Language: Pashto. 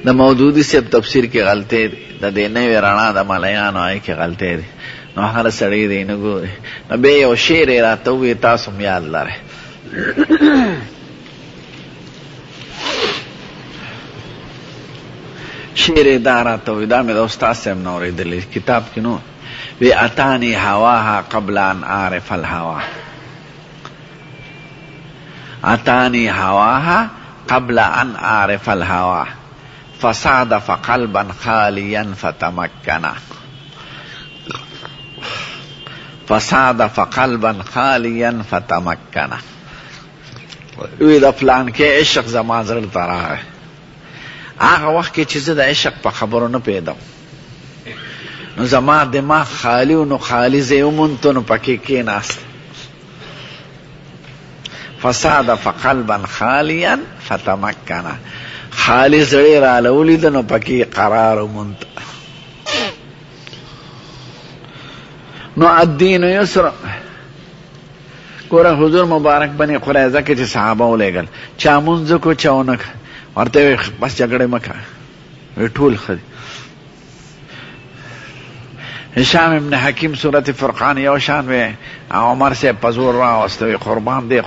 د مودودی صاحب تفسیر کې غلطی دی، د دې نوې رڼا د ملیانو هغې کې غلطی دی. نو هر سړی دی نه ګوري. نو بیا یو شعر یې راته ووایي، تاسو هم یاد لرئ. شعر یې دا راته ووایي، دا مې د استاد صاحب نه اورېدلی، کتاب کې نو وی اتانی هواها قبل ان اعرف الهوا، اتانی هواها قبل ان اعرف الهوا، فصادف قلبا خالیا فتمکنا، فصادف قلبا خالیا فتمکنا. وی د فلان کې عشق زما زړه ته راغی. هغه وخت کې چې زه د عشق په خبرو نه پوهېدم، نو زما دماغ خالی و، نو خالی ځای وموندته، نو پکې کېناست. فصادف قلبا خالیا فتمکنا، خالی زړی راله ولیده، نو پکې قرار ومونده. نو الدین یسر. ګوره حضور مبارک بني قریظه کې چې صحابه ولېږل، چا مونځ کو چا ونه کړ، ورته ویې بس جګړې مه کوه، وی ټول ښه دي. هشام ابن حکیم صورت فرقان یو شان وی، عمر صاحب په زور راوسته، وی قربان دی